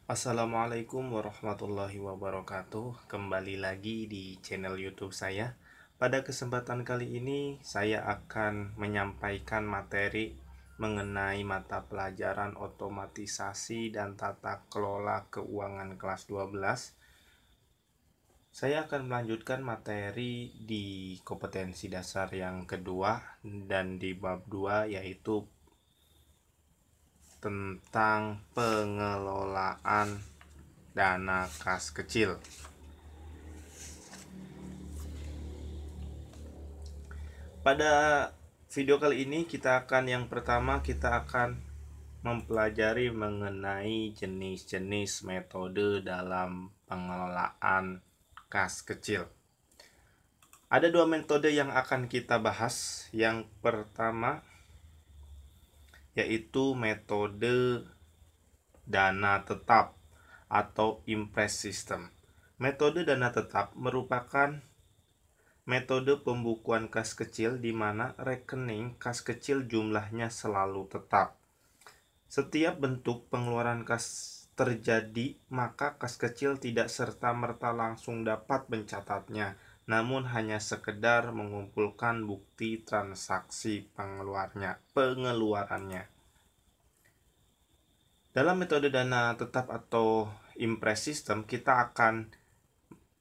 Assalamualaikum warahmatullahi wabarakatuh. Kembali lagi di channel YouTube saya. Pada kesempatan kali ini saya akan menyampaikan materi mengenai mata pelajaran otomatisasi dan tata kelola keuangan kelas 12. Saya akan melanjutkan materi di kompetensi dasar yang kedua dan di bab 2, yaitu tentang pengelolaan dana kas kecil. Pada video kali ini yang pertama kita akan mempelajari mengenai jenis-jenis metode dalam pengelolaan kas kecil. Ada dua metode yang akan kita bahas. Yang pertama yaitu metode dana tetap atau impress system. Metode dana tetap merupakan metode pembukuan kas kecil di mana rekening kas kecil jumlahnya selalu tetap. Setiap bentuk pengeluaran kas terjadi, maka kas kecil tidak serta-merta langsung dapat mencatatnya, namun hanya sekedar mengumpulkan bukti transaksi pengeluarannya. Dalam metode dana tetap atau impress system, kita akan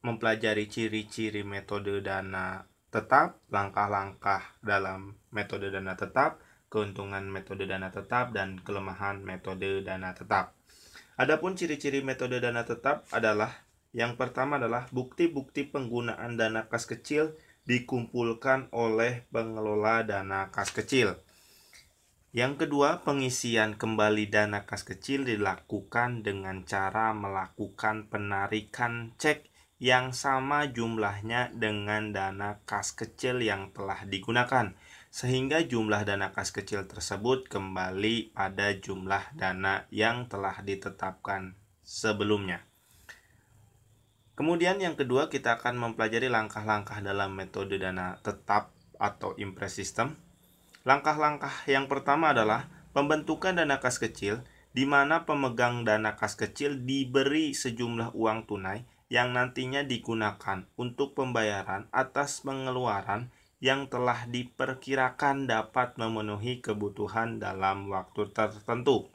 mempelajari ciri-ciri metode dana tetap, langkah-langkah dalam metode dana tetap, keuntungan metode dana tetap, dan kelemahan metode dana tetap. Adapun ciri-ciri metode dana tetap adalah, yang pertama adalah bukti-bukti penggunaan dana kas kecil dikumpulkan oleh pengelola dana kas kecil. Yang kedua, pengisian kembali dana kas kecil dilakukan dengan cara melakukan penarikan cek yang sama jumlahnya dengan dana kas kecil yang telah digunakan, sehingga jumlah dana kas kecil tersebut kembali pada jumlah dana yang telah ditetapkan sebelumnya. Kemudian yang kedua, kita akan mempelajari langkah-langkah dalam metode dana tetap atau impress system. Langkah-langkah yang pertama adalah pembentukan dana kas kecil, di mana pemegang dana kas kecil diberi sejumlah uang tunai yang nantinya digunakan untuk pembayaran atas pengeluaran yang telah diperkirakan dapat memenuhi kebutuhan dalam waktu tertentu.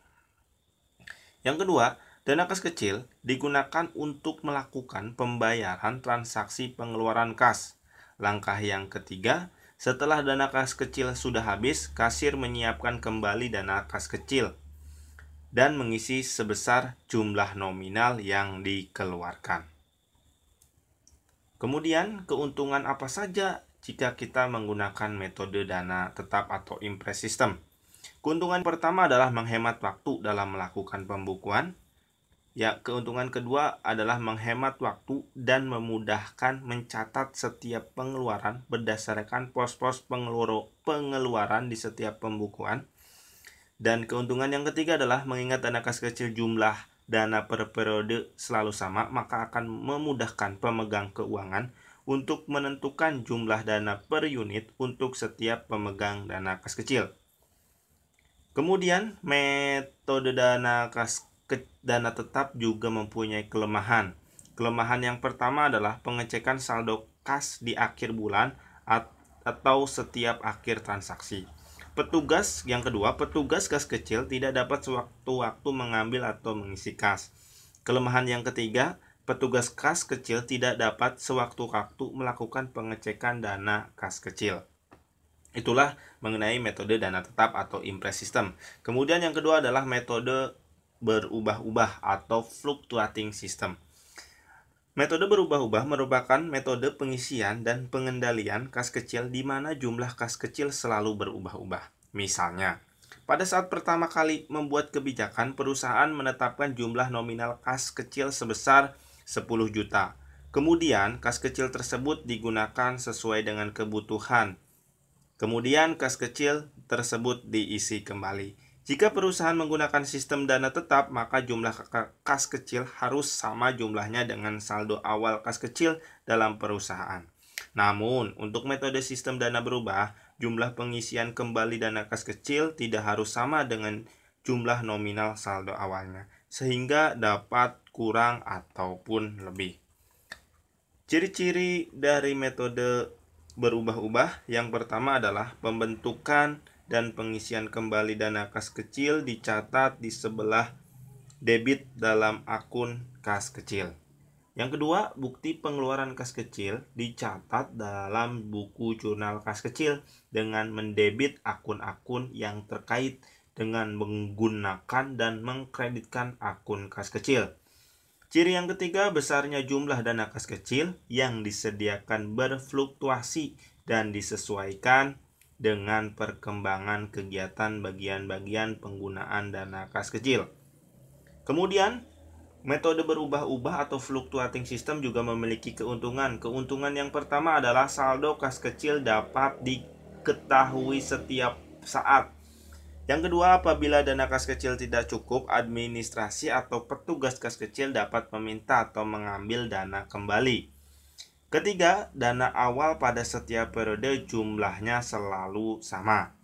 Yang kedua, dana kas kecil digunakan untuk melakukan pembayaran transaksi pengeluaran kas. Langkah yang ketiga, setelah dana kas kecil sudah habis, kasir menyiapkan kembali dana kas kecil dan mengisi sebesar jumlah nominal yang dikeluarkan. Kemudian, keuntungan apa saja jika kita menggunakan metode dana tetap atau impress system? Keuntungan pertama adalah menghemat waktu dalam melakukan pembukuan. Keuntungan kedua adalah menghemat waktu dan memudahkan mencatat setiap pengeluaran berdasarkan pos-pos pengeluaran di setiap pembukuan. Dan keuntungan yang ketiga adalah mengingat dana kas kecil jumlah dana per periode selalu sama, maka akan memudahkan pemegang keuangan untuk menentukan jumlah dana per unit untuk setiap pemegang dana kas kecil. Kemudian, metode dana tetap juga mempunyai kelemahan. Kelemahan yang pertama adalah pengecekan saldo kas di akhir bulan atau setiap akhir transaksi. Yang kedua, petugas kas kecil tidak dapat sewaktu-waktu mengambil atau mengisi kas. Kelemahan yang ketiga, petugas kas kecil tidak dapat sewaktu-waktu melakukan pengecekan dana kas kecil. Itulah mengenai metode dana tetap atau impress system. Kemudian yang kedua adalah metode berubah-ubah atau fluctuating system. Metode berubah-ubah merupakan metode pengisian dan pengendalian kas kecil di mana jumlah kas kecil selalu berubah-ubah. Misalnya, pada saat pertama kali membuat kebijakan, perusahaan menetapkan jumlah nominal kas kecil sebesar 10 juta. Kemudian, kas kecil tersebut digunakan sesuai dengan kebutuhan. Kemudian, kas kecil tersebut diisi kembali. Jika perusahaan menggunakan sistem dana tetap, maka jumlah kas kecil harus sama jumlahnya dengan saldo awal kas kecil dalam perusahaan. Namun, untuk metode sistem dana berubah, jumlah pengisian kembali dana kas kecil tidak harus sama dengan jumlah nominal saldo awalnya. sehingga dapat kurang ataupun lebih. Ciri-ciri dari metode berubah-ubah yang pertama adalah pembentukan dan pengisian kembali dana kas kecil dicatat di sebelah debit dalam akun kas kecil. Yang kedua, bukti pengeluaran kas kecil dicatat dalam buku jurnal kas kecil dengan mendebit akun-akun yang terkait dengan menggunakan dan mengkreditkan akun kas kecil. Ciri yang ketiga, besarnya jumlah dana kas kecil yang disediakan berfluktuasi dan disesuaikan dengan perkembangan kegiatan bagian-bagian penggunaan dana kas kecil. Kemudian, metode berubah-ubah atau fluctuating system juga memiliki keuntungan. Keuntungan yang pertama adalah saldo kas kecil dapat diketahui setiap saat. Yang kedua, apabila dana kas kecil tidak cukup, administrasi atau petugas kas kecil dapat meminta atau mengambil dana kembali. Ketiga, dana awal pada setiap periode jumlahnya selalu sama.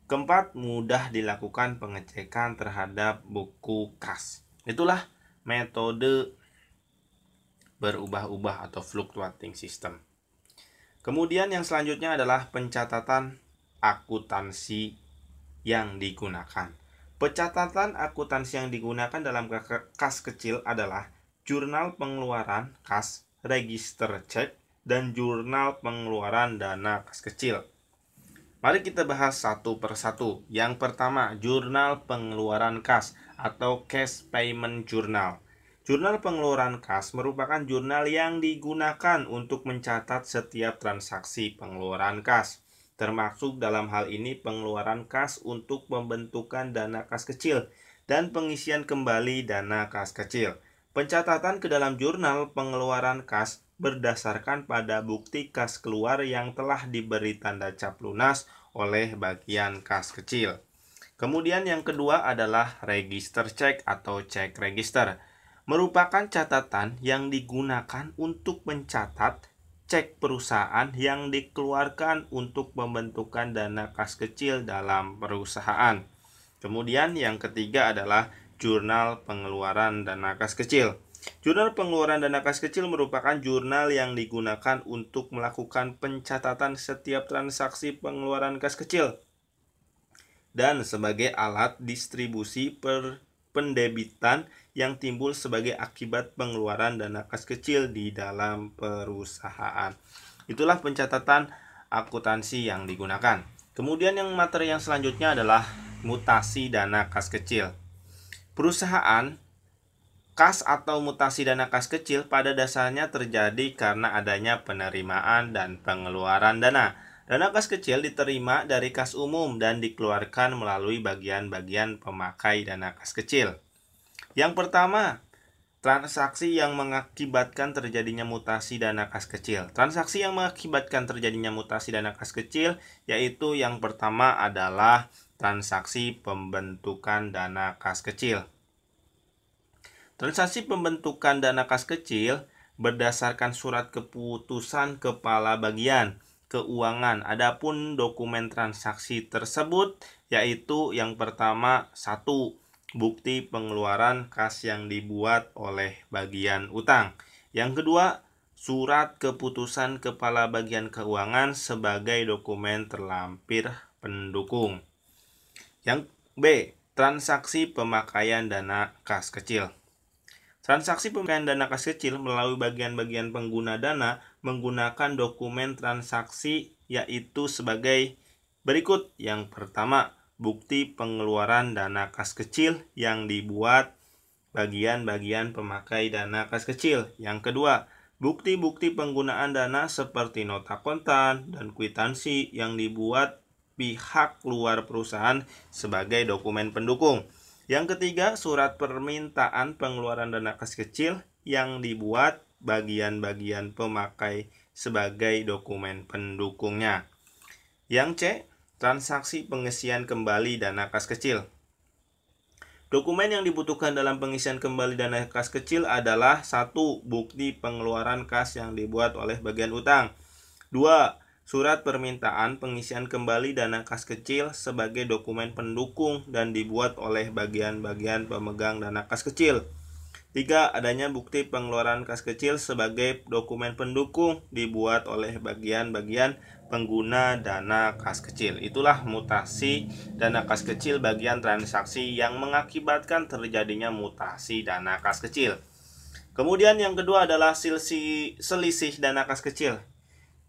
Keempat, mudah dilakukan pengecekan terhadap buku kas. Itulah metode berubah-ubah atau fluctuating system. Kemudian yang selanjutnya adalah pencatatan akuntansi yang digunakan. Pencatatan akuntansi yang digunakan dalam kas kecil adalah jurnal pengeluaran kas, register cek, dan jurnal pengeluaran dana kas kecil. Mari kita bahas satu persatu. Yang pertama, jurnal pengeluaran kas atau cash payment journal. Jurnal pengeluaran kas merupakan jurnal yang digunakan untuk mencatat setiap transaksi pengeluaran kas, termasuk dalam hal ini pengeluaran kas untuk pembentukan dana kas kecil dan pengisian kembali dana kas kecil. Pencatatan ke dalam jurnal pengeluaran kas berdasarkan pada bukti kas keluar yang telah diberi tanda cap lunas oleh bagian kas kecil. Kemudian yang kedua adalah register cek atau cek register. Merupakan catatan yang digunakan untuk mencatat cek perusahaan yang dikeluarkan untuk pembentukan dana kas kecil dalam perusahaan. Kemudian yang ketiga adalah jurnal pengeluaran dana kas kecil. Jurnal pengeluaran dana kas kecil merupakan jurnal yang digunakan untuk melakukan pencatatan setiap transaksi pengeluaran kas kecil dan sebagai alat distribusi pendebitan yang timbul sebagai akibat pengeluaran dana kas kecil di dalam perusahaan. Itulah pencatatan akuntansi yang digunakan. Kemudian materi yang selanjutnya adalah mutasi dana kas kecil. Perusahaan kas atau mutasi dana kas kecil pada dasarnya terjadi karena adanya penerimaan dan pengeluaran dana. Dana kas kecil diterima dari kas umum dan dikeluarkan melalui bagian-bagian pemakai dana kas kecil. Yang pertama, transaksi yang mengakibatkan terjadinya mutasi dana kas kecil. Transaksi yang mengakibatkan terjadinya mutasi dana kas kecil yaitu yang pertama adalah transaksi pembentukan dana kas kecil. Transaksi pembentukan dana kas kecil berdasarkan surat keputusan kepala bagian keuangan. Adapun dokumen transaksi tersebut yaitu yang pertama 1. Bukti pengeluaran kas yang dibuat oleh bagian utang. Yang kedua, surat keputusan kepala bagian keuangan sebagai dokumen terlampir pendukung. Yang B, transaksi pemakaian dana kas kecil. Transaksi pemakaian dana kas kecil melalui bagian-bagian pengguna dana menggunakan dokumen transaksi yaitu sebagai berikut. Yang pertama, bukti pengeluaran dana kas kecil yang dibuat bagian-bagian pemakai dana kas kecil. Yang kedua, bukti-bukti penggunaan dana seperti nota kontan dan kwitansi yang dibuat pihak luar perusahaan sebagai dokumen pendukung. Yang ketiga, surat permintaan pengeluaran dana kas kecil yang dibuat bagian-bagian pemakai sebagai dokumen pendukungnya. Yang C, transaksi pengisian kembali dana kas kecil. Dokumen yang dibutuhkan dalam pengisian kembali dana kas kecil adalah 1. Bukti pengeluaran kas yang dibuat oleh bagian utang. 2. surat permintaan pengisian kembali dana kas kecil sebagai dokumen pendukung dan dibuat oleh bagian-bagian pemegang dana kas kecil. 3. Adanya bukti pengeluaran kas kecil sebagai dokumen pendukung dibuat oleh bagian-bagian pengguna dana kas kecil. Itulah mutasi dana kas kecil bagian transaksi yang mengakibatkan terjadinya mutasi dana kas kecil. Kemudian yang kedua adalah selisih dana kas kecil.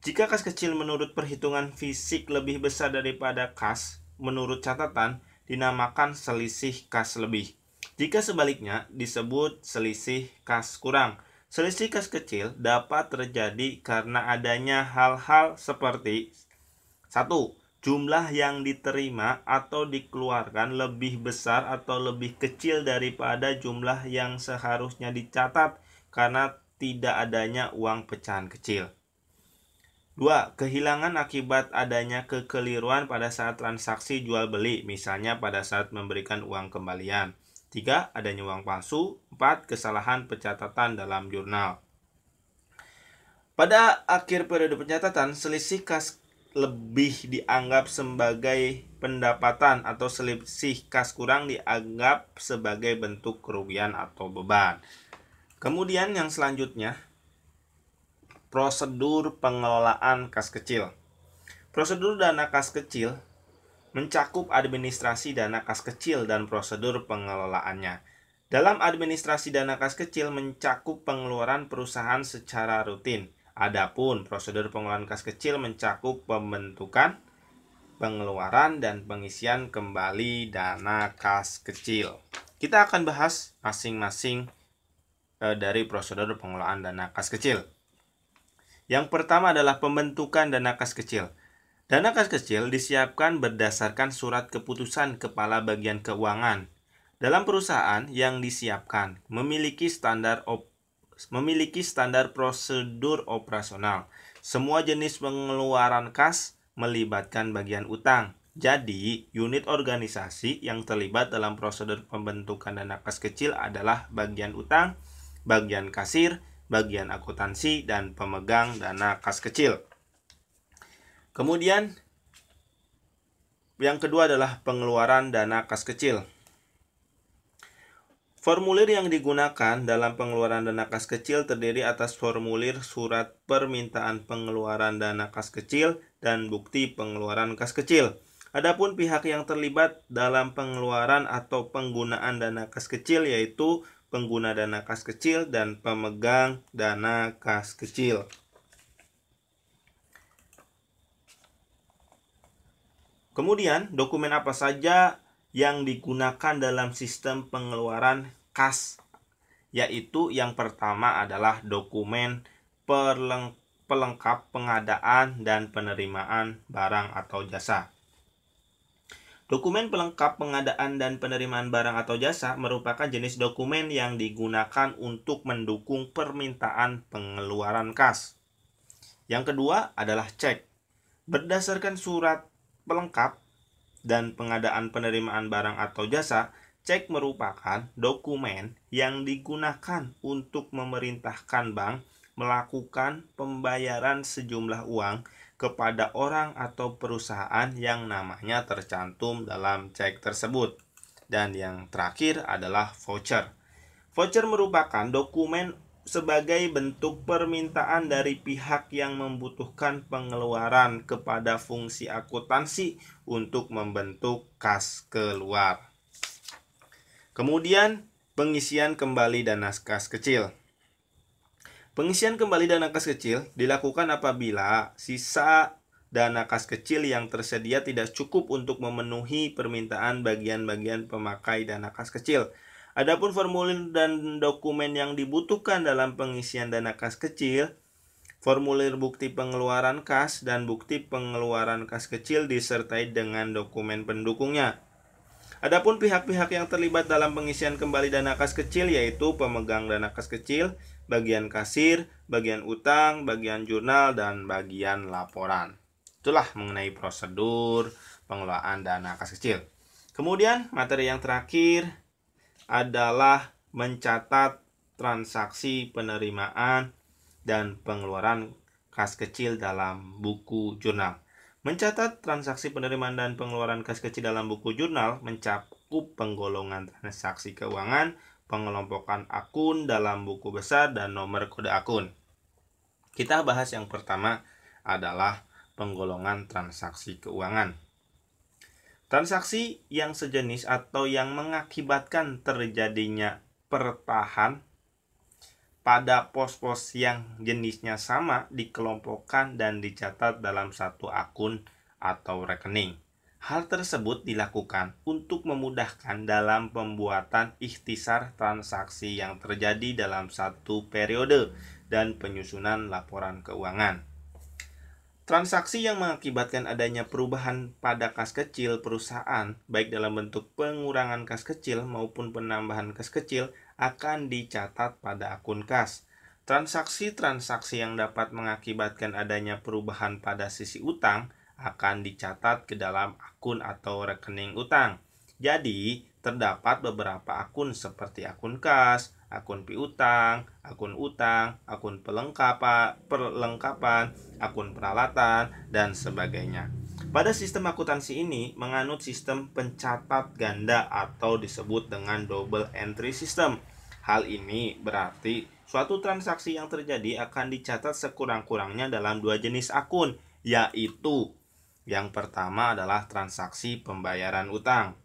Jika kas kecil menurut perhitungan fisik lebih besar daripada kas menurut catatan, dinamakan selisih kas lebih. Jika sebaliknya, disebut selisih kas kurang. Selisih kas kecil dapat terjadi karena adanya hal-hal seperti 1. Jumlah yang diterima atau dikeluarkan lebih besar atau lebih kecil daripada jumlah yang seharusnya dicatat karena tidak adanya uang pecahan kecil. 2. Kehilangan akibat adanya kekeliruan pada saat transaksi jual beli, misalnya pada saat memberikan uang kembalian. 3. Adanya uang palsu. 4. Kesalahan pencatatan dalam jurnal. Pada akhir periode pencatatan, selisih kas lebih dianggap sebagai pendapatan atau selisih kas kurang dianggap sebagai bentuk kerugian atau beban. Kemudian yang selanjutnya, prosedur pengelolaan kas kecil. Prosedur dana kas kecil mencakup administrasi dana kas kecil dan prosedur pengelolaannya. Dalam administrasi dana kas kecil mencakup pengeluaran perusahaan secara rutin. Adapun prosedur pengelolaan kas kecil mencakup pembentukan, pengeluaran, dan pengisian kembali dana kas kecil. Kita akan bahas masing-masing dari prosedur pengelolaan dana kas kecil. Yang pertama adalah pembentukan dana kas kecil. Dana kas kecil disiapkan berdasarkan surat keputusan Kepala Bagian Keuangan. Dalam perusahaan yang disiapkan memiliki standar prosedur operasional. Semua jenis pengeluaran kas melibatkan bagian utang. Jadi, unit organisasi yang terlibat dalam prosedur pembentukan dana kas kecil adalah bagian utang, bagian kasir, bagian akuntansi, dan pemegang dana kas kecil. Kemudian yang kedua adalah pengeluaran dana kas kecil. Formulir yang digunakan dalam pengeluaran dana kas kecil terdiri atas formulir surat permintaan pengeluaran dana kas kecil dan bukti pengeluaran kas kecil. Adapun pihak yang terlibat dalam pengeluaran atau penggunaan dana kas kecil yaitu pengguna dana kas kecil dan pemegang dana kas kecil. Kemudian, dokumen apa saja yang digunakan dalam sistem pengeluaran kas? Yaitu yang pertama adalah dokumen pelengkap pengadaan dan penerimaan barang atau jasa. Dokumen pelengkap pengadaan dan penerimaan barang atau jasa merupakan jenis dokumen yang digunakan untuk mendukung permintaan pengeluaran kas. Yang kedua adalah cek. Berdasarkan surat pelengkap dan pengadaan penerimaan barang atau jasa, cek merupakan dokumen yang digunakan untuk memerintahkan bank melakukan pembayaran sejumlah uang kepada orang atau perusahaan yang namanya tercantum dalam cek tersebut. Dan yang terakhir adalah voucher. Voucher merupakan dokumen sebagai bentuk permintaan dari pihak yang membutuhkan pengeluaran kepada fungsi akuntansi untuk membentuk kas keluar. Kemudian, pengisian kembali dana kas kecil. Pengisian kembali dana kas kecil dilakukan apabila sisa dana kas kecil yang tersedia tidak cukup untuk memenuhi permintaan bagian-bagian pemakai dana kas kecil. Adapun formulir dan dokumen yang dibutuhkan dalam pengisian dana kas kecil, formulir bukti pengeluaran kas dan bukti pengeluaran kas kecil disertai dengan dokumen pendukungnya. Adapun pihak-pihak yang terlibat dalam pengisian kembali dana kas kecil yaitu pemegang dana kas kecil, bagian kasir, bagian utang, bagian jurnal, dan bagian laporan. Itulah mengenai prosedur pengelolaan dana kas kecil. Kemudian materi yang terakhir adalah mencatat transaksi penerimaan dan pengeluaran kas kecil dalam buku jurnal. Mencatat transaksi penerimaan dan pengeluaran kas kecil dalam buku jurnal mencakup penggolongan transaksi keuangan, pengelompokan akun dalam buku besar, dan nomor kode akun. Kita bahas yang pertama adalah penggolongan transaksi keuangan. Transaksi yang sejenis atau yang mengakibatkan terjadinya pertahan pada pos-pos yang jenisnya sama dikelompokkan dan dicatat dalam satu akun atau rekening. Hal tersebut dilakukan untuk memudahkan dalam pembuatan ikhtisar transaksi yang terjadi dalam satu periode dan penyusunan laporan keuangan. Transaksi yang mengakibatkan adanya perubahan pada kas kecil perusahaan, baik dalam bentuk pengurangan kas kecil maupun penambahan kas kecil, akan dicatat pada akun kas. Transaksi-transaksi yang dapat mengakibatkan adanya perubahan pada sisi utang akan dicatat ke dalam akun atau rekening utang. Jadi, terdapat beberapa akun seperti akun kas, akun piutang, akun utang, akun perlengkapan, akun peralatan, dan sebagainya. Pada sistem akuntansi ini menganut sistem pencatat ganda atau disebut dengan double entry system. Hal ini berarti suatu transaksi yang terjadi akan dicatat sekurang-kurangnya dalam dua jenis akun, yaitu yang pertama adalah transaksi pembayaran utang.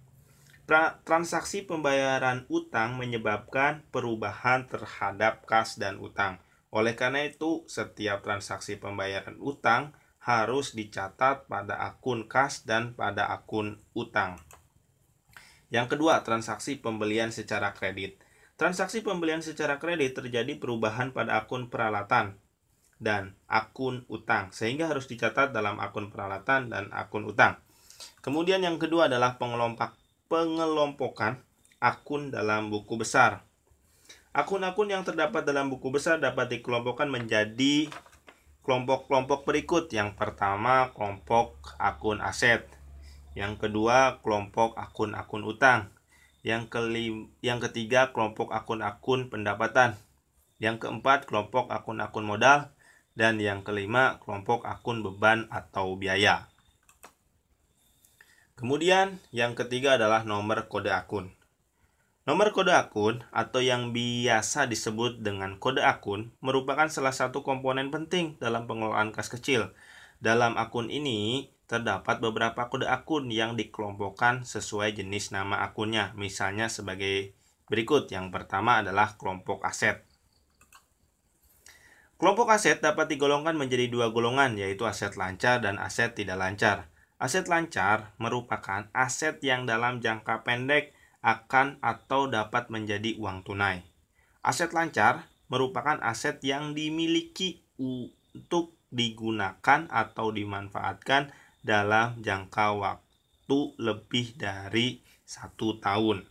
Transaksi pembayaran utang menyebabkan perubahan terhadap kas dan utang. Oleh karena itu, setiap transaksi pembayaran utang harus dicatat pada akun kas dan pada akun utang. Yang kedua, transaksi pembelian secara kredit. Transaksi pembelian secara kredit terjadi perubahan pada akun peralatan dan akun utang, sehingga harus dicatat dalam akun peralatan dan akun utang. Kemudian yang kedua adalah pengelompokan akun dalam buku besar. Akun-akun yang terdapat dalam buku besar dapat dikelompokkan menjadi kelompok-kelompok berikut. Yang pertama, kelompok akun aset. Yang kedua, kelompok akun-akun utang. Yang ketiga, kelompok akun-akun pendapatan. Yang keempat, kelompok akun-akun modal. Dan yang kelima, kelompok akun beban atau biaya. Kemudian yang ketiga adalah nomor kode akun. Nomor kode akun atau yang biasa disebut dengan kode akun merupakan salah satu komponen penting dalam pengelolaan kas kecil. Dalam akun ini terdapat beberapa kode akun yang dikelompokkan sesuai jenis nama akunnya. Misalnya sebagai berikut. Yang pertama adalah kelompok aset. Kelompok aset dapat digolongkan menjadi dua golongan, yaitu aset lancar dan aset tidak lancar. Aset lancar merupakan aset yang dalam jangka pendek akan atau dapat menjadi uang tunai. Aset lancar merupakan aset yang dimiliki untuk digunakan atau dimanfaatkan dalam jangka waktu lebih dari 1 tahun.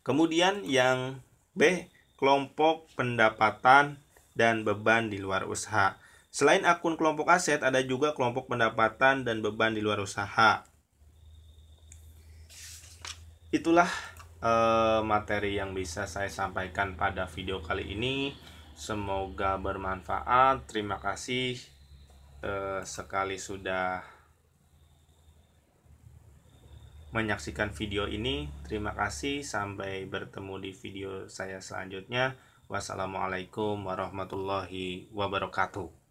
Kemudian yang B, kelompok pendapatan dan beban di luar usaha. Selain akun kelompok aset, ada juga kelompok pendapatan dan beban di luar usaha. Itulah materi yang bisa saya sampaikan pada video kali ini. Semoga bermanfaat. Terima kasih sekali sudah menyaksikan video ini. Terima kasih. Sampai bertemu di video saya selanjutnya. Wassalamualaikum warahmatullahi wabarakatuh.